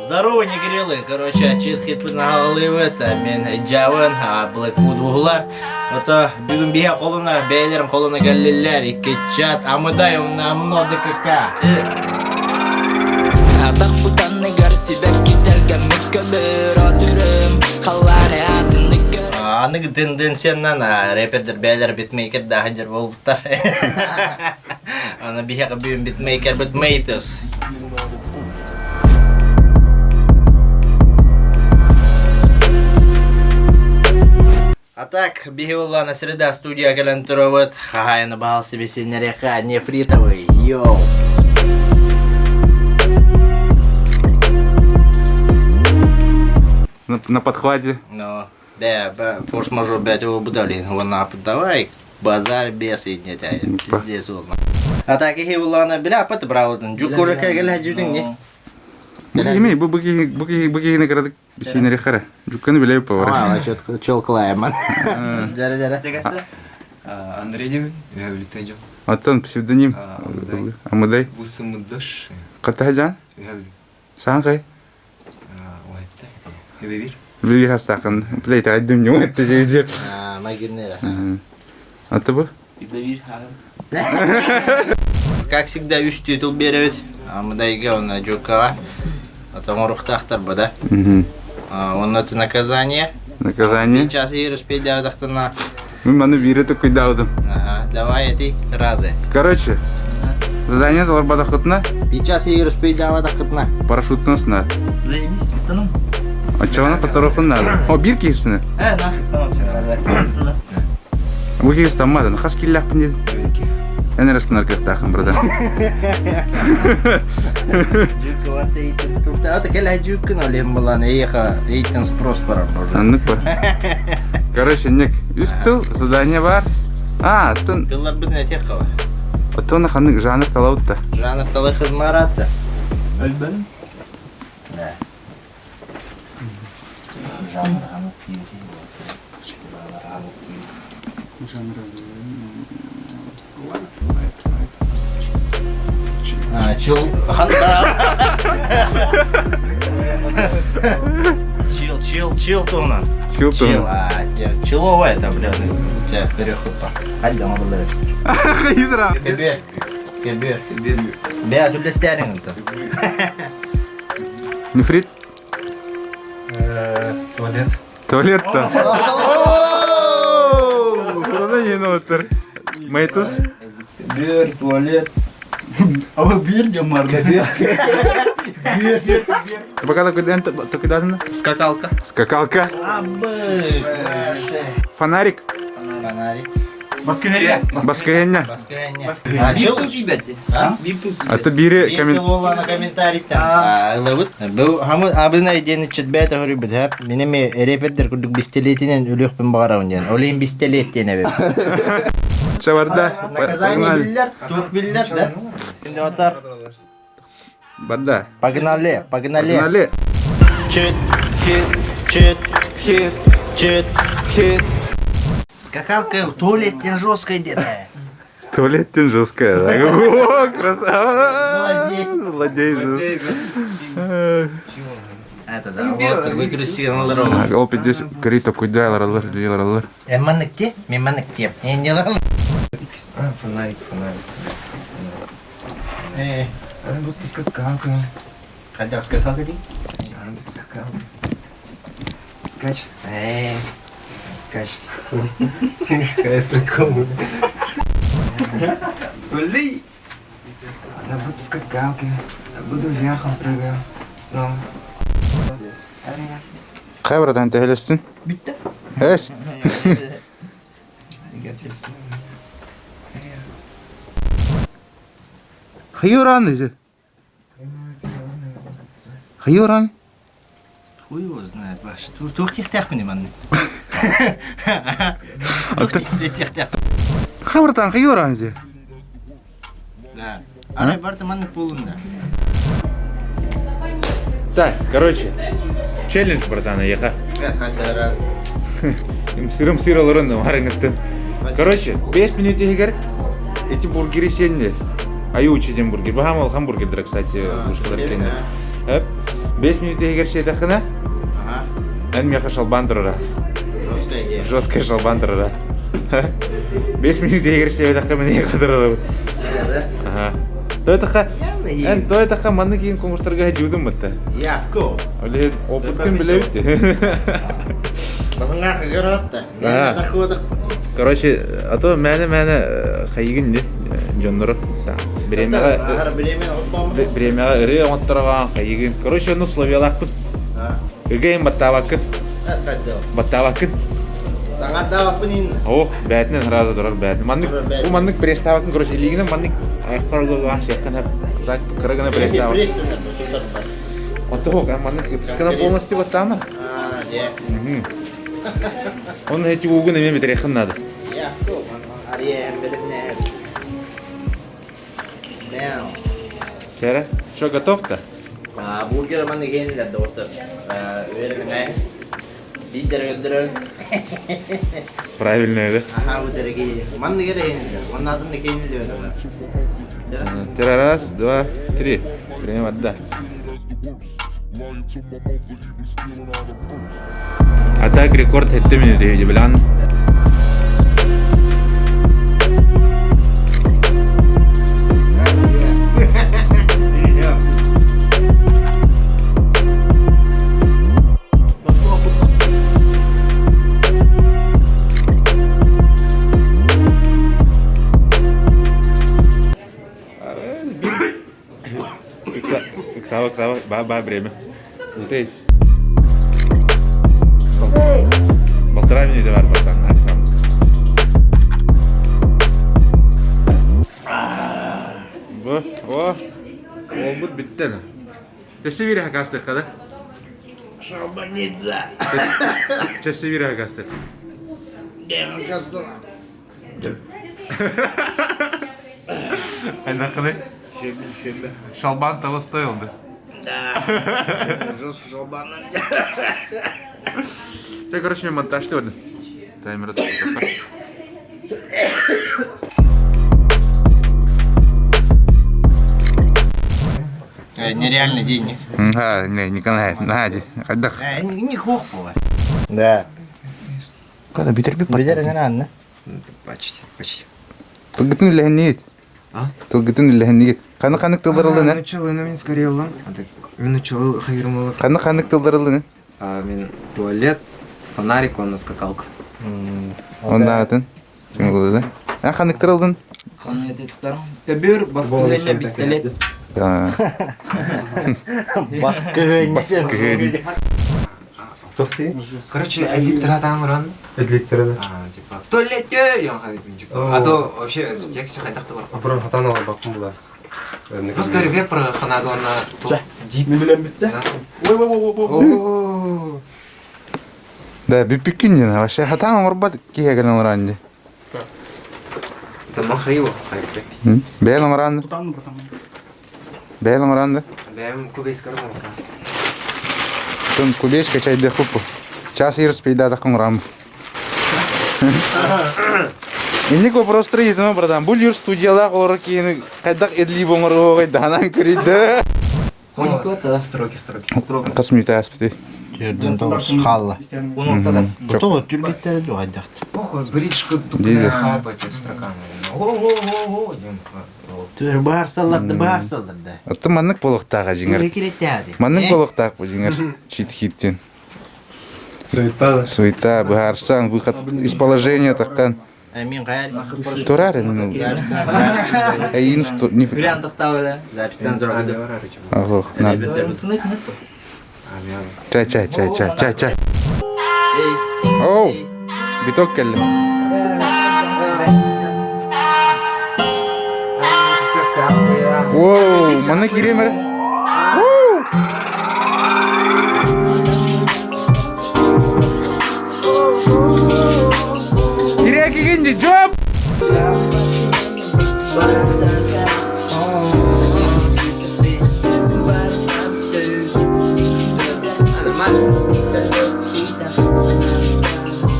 Здорово, негрелы. Короче, чит хит нагалывет. Мен Джаван, Blackwood углар. Ото бүгін бия қолына, бейлерім қолына галлилер. Ике чат, амыдай умна много кака. Атақ бұдан негар себек кетелген мүккөбір атырым. Қаланы атын негар. Анығы тенденциянан рэпердер бейлер битмейкер дахаджер болуптар. Ана бия бүгін битмейкер битмейтес. А так, бігівала среда студія Калентуровит. Хагай набагал себе сильно река, нефритовый, йоу. На подхвате. Ну, да, форс-мажор, блядь, его будали. Вон давай, базар без и не тяй. Здесь вот. А так, бігівала на біля, подобрал один. Джук уже кайгал хаджудин, не? Емей, бұгі награды сильно река. Жукканы білей повар. А, чел клайман. Жара. Андрей Демин, реабилитаджан. Аттан псевдоним. Амыдай. Бусымыдаш. Қаттахаджан? Реабилит. Саған қай? Уайтта. Ебевир. Білгер хастақын. Білей тағайдым не уайтты жегіздер. Магирнера. Атты бұл? Ебевир. Как всегда, үш титул берет. Амыдайга он Джукала. Потом рухтахтар бы, да? Он это наказание. Наказание? Сейчас я успею делать на. Маны бирі такой даудым. Ага, давай эти разы. Короче, задание талар бадақытына, Сейчас я успею делать на. парашюттан сынады. Заебись, истаном. Отчалана потарохын надо. О, бир кейсіні. Нах, истаном. Истаном. Бұл кейс тамады. Нақас келлақпын деді. Әне растын арқақтақын, брада. Джука варта ейтін тұлта. Ота кәлі джуккын олем болан. Ейтін спрос барар божу. Аннык па. Короче, нек. Үстіл, задание бар. Аттын. Тылар бұдын әтек қала. Оттығына қанның жанр талауытта. Жанр талықын маратты. Өлбән? Да. Чил... Чил тона. Чил тона. Человая это, блядь, у тебя перехопа. Айда, блядь. Хидра. Кебер. Бля, тут для стяринга-то. Нефрит? Туалет. Туалет-то. Куда не нотер? Мейтус? Кебер, туалет. А вы бир демар? Ты пока такой дадана? Скакалка. Скакалка. Фонарик. Фонарик. Баскенерия? Баскаяння. Вип тут ебете? Вип тут ебете? Это бири Комментарий. Комментарий там. Лавут. Бұл абына идені четбәті ғыры бүдәп. Менің репердер күрдік бистелетінен үліқпін бағарауын ден. Олейін бистелет дені бәп. Чаварда. Наказание биллер, тух биллер, да? Şimdi otar. Бада. Погнали. Погнали. Чит. Скакалка туалеттен жесткая где-то. Туалеттен жесткая. О, красава. Злодей. Злодей жесткая. Это да, вот выгрузил на дорогу. Ол пидес кори такой дайлар. Меманыкте? Меманыкте. Не лал. Фонарик. Будто скакалка. Хотя скакалка ди? Скакалка. Скачет. Скачет. Какая прикольная. Блин. Она будто скакалка. Буду вверхом прыгаю. Снова. Қай братан тәхелестін? Битті? Әс. Хайоран еді. Хайоран? Хуй его знает, Баш. Тух тех мне манны. Қай братан хайоран еді? Да. Ана барта манны полында. Так, короче, челлендж, братан, еха. Раз. Сырым-сыраларын марыңыттын. Короче, 5 минут егер эти бургеры сенде. Аюучи дем бургер. Бахам ол хамбургердер, кстати, ушкалар кенде. 5 минут егер şeydakına. Ага. Мен меха шалбан тұрыра. Жесткая идея. Жесткая шалбан тұрыра. 5 минут егер şeydakına мен еға тұрыра. Да? Ага. Тойтақа, Явно ән тойтақа манны кейін қоңғыштарға жудым бұтты. Явку. Оле опыт күн біле бітті. Бұғынға қығыратты. Мен Ага. адақудық. Короче, а то мәні қайығын де, жонлары. Біремеға ұры оматтырған қайығын. Короче, оны словиялақпын. Үргейін баттавақын. Баттавақын. Таңадавақпын енді. Ох, бәтінен разы тұрар бәтін. Бұл манның преставақын, короче, илігінен манның аяқтарылыған шеққан кірігіні преставақ. Отты оқ, манның түскіні полностью баттама. Де. Оның әйті оғын әмен бетер еқыннады. Явку. Ария әмбеліне. Мяу. Сәрі, шо готов-то? Бургер маны кейінілерді отыр. Өрігіне. Бидер өндірін. Правильно еді. Аха, өдері кейінілер. Маны кейінілер. Оның адымды кейінілер. Тера, раз, два, три. Время отда. А так рекорд 7 минут еді, білан. Ксава, ба, время. Утейш. Полтора минуты бар, братан, Оксана. О, ол бұд бітті. Часы бері хакастық қада? Шалбанидзе. Часы бері хакастық. Айна қыдай? Шалбан того стоилды. Шалбанын. Все, короче, мен монтажды көрдім. Таймер отыр. Нереальный денег. Ха, не канает. Нади, отдох. Не хох бывает. Да. Когда битер Бидер не надо, Почти. Тылгытын үләһеннегет. Тылгытын үләһеннегет. Қаны-қанық тылдырылды, не? Минучыл, мен скорее улам. Минучыл хайырмалы. Қаны-қанық тылдырылды, не? Мен туалет, фонарик, он на скакалка. Онда атын. Чыңғылды, да? Қанық тырылдын? Қаны ететтер. Төбір, басқылыне пистолет. Баскы. Короче, элитра там ран. Эдликтер, да. Типа, в туалете, я ходил, типа. А то вообще текст хайдақта бар. Апыран хатаналар баққым бұлар. Просто веб про ханадуана. Дип білем бітті. Да, бипиккин, вообще хатан орбат киһәгән оранды. Это махаева, хайпте. Бәйлем оранды. Бәйлем оранды. Бәем кубейс карман. Тон кубешка чайды хупу. Час ирс пейда такын рам. Инник вопрос стоит, ну, братан. Бұл юр студиялақ оры кейін қайдақ едли боңыр оғай данан көрейді. Он көті. Строки. Қас минута аспыты. Жерден тоғыз қалла. Он ортада. Бұтығы түргеттері ду айдақты. Похуй, бричка Дейді. тупая хайпа, чек строками. О-о-о-о-о. Төр барсаларды барсаларды. Атты маннык болықтаға жеңер. Кереттәді. Маннык болықтақ бұл жеңер. Чит хиттен. Суета, да. Суета, бұғарсан, выход из положения таққан. Мен қайар. Турар, ну. Әйін что, не... Вариантов табыда. Запистен тұрады. Ағо, надо. Сынып нетті. Чай. Эй. Оу, биток келді. Оу, маны керемір. Ире кегенде жоп.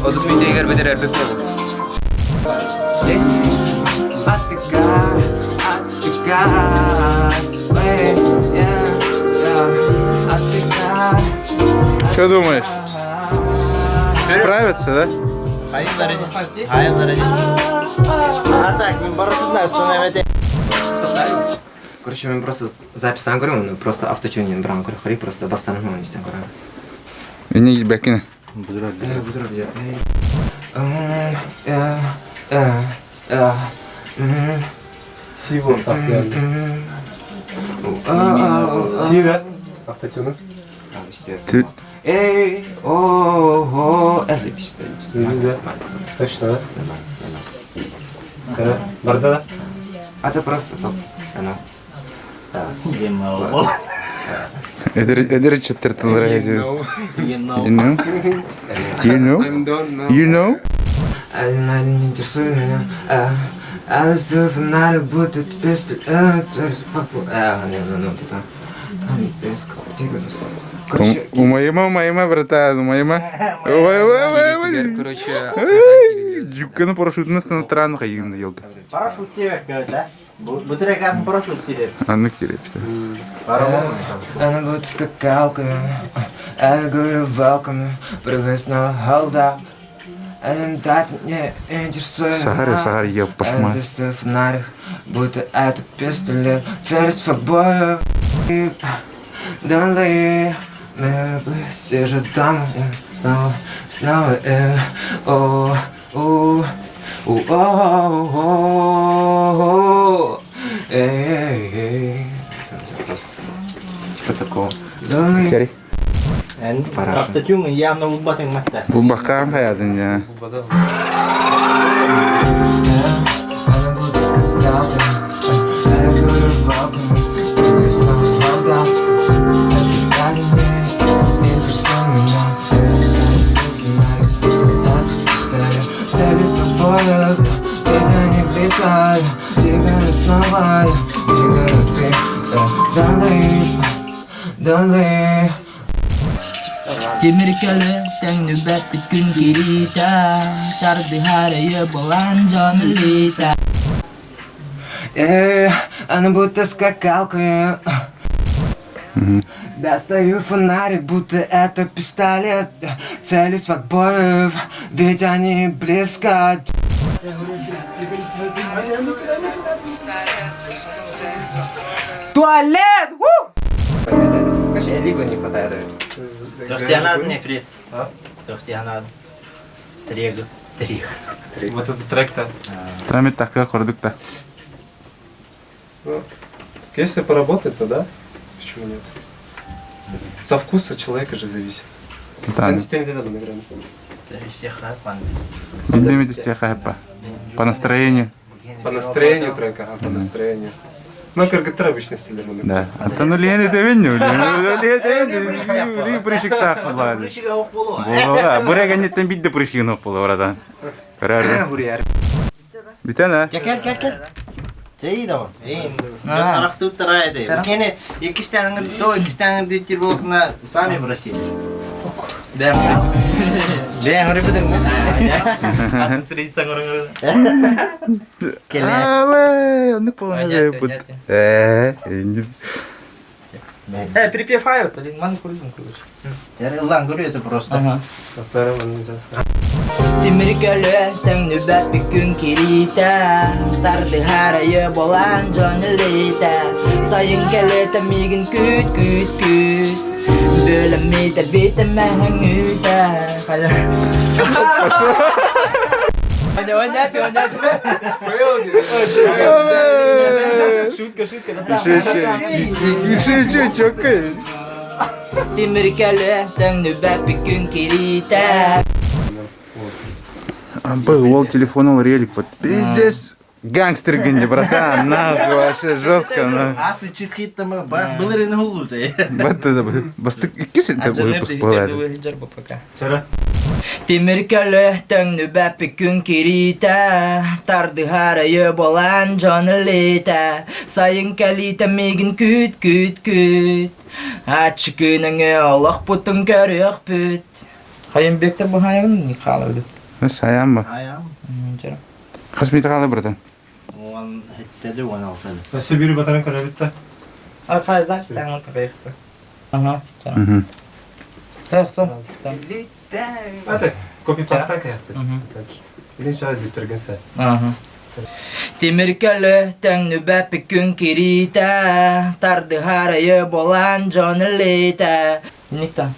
Oduk müziğe gel bedel erbep yok. Attıka, Что думаешь? Справятся, да? Hayırlar edin. А так, мен барысында остановить. Короче, мен просто записьтан көрем, просто автотюнинг бран көрем, просто бассаның маған істен көрем. Не есть бәкіне? Будырап дия. Сивон так yani. Си, да? Автотюнинг. Ты... Эй, о, запись. Везде. Точно, да? Сара, барда да? Это просто топ. Эдер чаттыртылар әйді. You know? You know? Она не интересует меня. А если фонарик будет пистолет, через факу. Умайма, братан, умайма. Короче, Жүккені парашютын астана тұраны қайын елка. Парашют тебе да? Bu direkt atın парашют тебе. Анны керек işte. она будет скакалками, я говорю валками, прыгай снова, hold up. Ориентация не интересует. Сахар ел пошма. Если фонарик, будто это пистолет, цель факбоев. Don't leave me, please, сижу там, снова, Просто типа такого. Кәрі. Автотюнг явно улбатың матта. Бұл баққан қаядың ya. Она будет скакалками, я говорю валками, прыгай снова, hold up. Это не интересует меня. Если фонарик, это пистолет, цели свободы, это не близко. Двигай снова, двигай ты. Don't leave. Demir köle sen nöbet gün kirita Tardı haraya bolan canı lita Она будто скакалка. Достаю фонарик, будто это пистолет. Целюсь в обоев, ведь они близко. Туалет! Конечно, либо не хватает. Тохтианад нефрит. Тохтианад. Трег. Вот этот трек-то. Трамит такая құрдық-та. Если поработать, то да. Почему нет? Со вкуса человека же зависит. Они стенки надо, наверное. Будем идти хайпа. По настроению. По настроению трека, по настроению. Ну, как гитара обычно стиле. Да. А то ну лені девеню. Лені пришіктақ болады. Пришига оқ болу. Бұра гәнеттен бидді пришігін оқ болу брадан. Көрәрді. Бітен, Кел. Сей да var. Тарах тут тарайды. Кене ikisinden диттер болықна сами просили. Ben oraya bıdım mı? Atın sırayı sen oraya Ай, onu полная будет. Припев хайот, блин, ман курдum короче. Теперь lan görüyor это просто. Второй он нельзя сказать. Demir köle sen nöbet bir gün kirita Tardı haraya bolan canı lita Sayın kelete migin küt Bölümide bitmehen üte Hadi Шутка, Еще чокает. Demir köle sen nöbet bir gün kirita Ол телефон, ол релик. Пиздец. Гангстер генде, братан. Нахуй, вообще жестко. Асы читхит там былыр ені hullu да. Бастык иккесін де выпуск болады. Demir köle sen nöbet bir gün kirita Tardı haraya bolan canı lita Sayın kelite migin küt Açıkınыңы олық бұтын көріқ бүт Қайын бектер бұл хайын не қалырды? Саян ба? Ayağım. Қас бейті қалы, братан? Оған хеттеді, оған алтады. Все бери батарейка на битта. Қай запись таңын тағайықты. Ага, Что? Это копипаста каяқты. Или что бітіргенсі. Темір көлі тәңні бәпі күн керейті, тарды харайы болан жоны лейті. Нектен?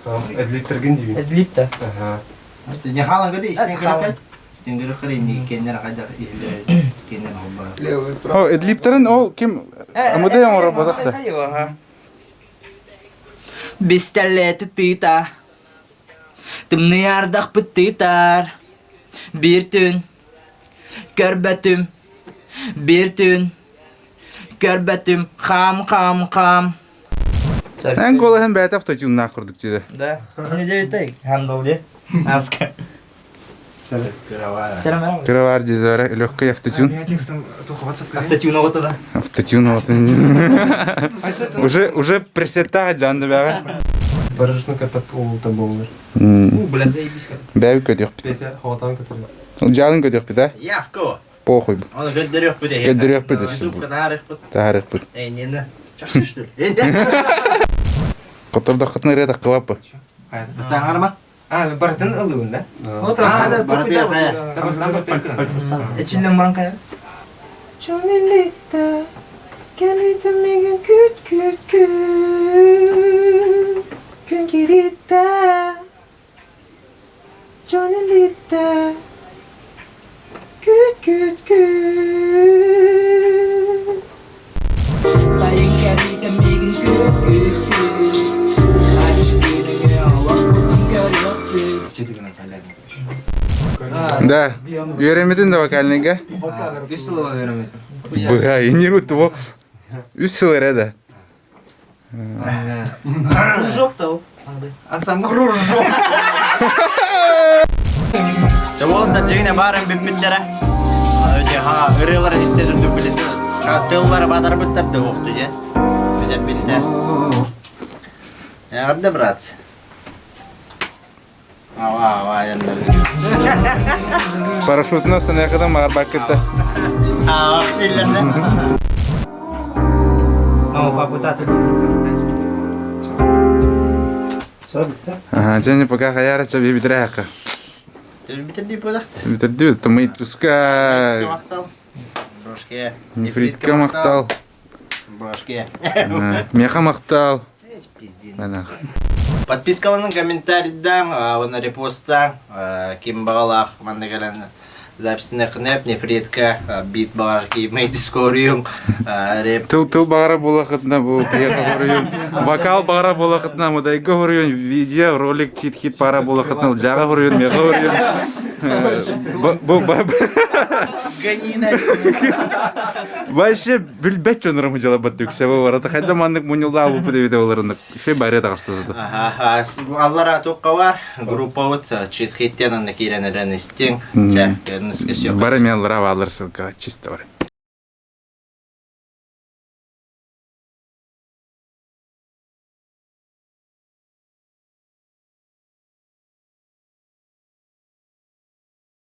Әділеттірген деймін. Әділіпті. Не халан гыды, истен кыракай. Истен кыракай, не кендер кайда иле, кендер алба. О, Эдлиптерин ол ким амыдай оңора бодакта. Бистәлеті тыта, тымны ардақ бұттытар. Bir tün, körbetüm, bir tün, körbetüm, ham. Эн кола hem бәтә автотюн нахырдык җиде. Да. Не девитай, хандол де. Аска. Кыравара. Серам. Кыравар дизаре легкий автотюн. Я текстом тухо WhatsApp. Автотюн оты да. Автотюн вот. Уже пресетта жанды бәгә. Барышны катап улта болмыр. Бля, заебись. Бәбі көтөк. Петя, хаватан катыр. Жалын көтөк бита. Явко. Похуй бу. Он гыдырык бүде. Гыдырык бүде син. Кыдарык бүде. Тарих бу. Нені? Чақты штүр. Котырда хытны реда кылапы. Таңарма? Бартын ылуын да? Вот ада Барды кая. İçinden varan kaya. Johnny'likte geldi megen küt. Gün kirite Johnny'likte küt. Sayın geldi megen küt. Aç gününü Allah buldum görüyordu. Сөйлегеннен кайларым. Да. Үйренмедин да вокальныйга. 3 сылова беремет. Бага, инерут во. Үсүлөр эда. Кружок та ол. Ансамбль. Жолда жигине барын биппиттер. Өте ха, ырылар истедирди билет. Тыллар бадар буттарды окту же. Билет билде. Ягды брат. Ава, яндар. Парашютна санакада магар бакетта. Диллерде. О, папа тата. Ага, жане пока хаяра чаби битрака. Ты битерди подахты. Битерди, тамай туска. Брошке. Нефритка мактал. Брошке. Меха мактал. Пиздин. Ана. Подпискаларның комментарийдан, оны репосттан, ким бағалақ, манда калан записіне қынеп, нефритка, бит бағар кеймейді скорыйым, реп. Тыл багара болақытна бу пьеса хорыйын. Вокал багара болақытна мудайга хорыйын. Видео, ролик, хит пара болақытна жага хорыйын, мега хорыйын. Бу Ганина. Вообще билбет чонырым жала баттык. Себеби барата хайда маннык мунилда алып видеоларын шей барет агастызды. Аллара тоққа бар, группа вот, чит хиттен аны кейренерен істен. Бары мен алыра алырсың, чисто бар.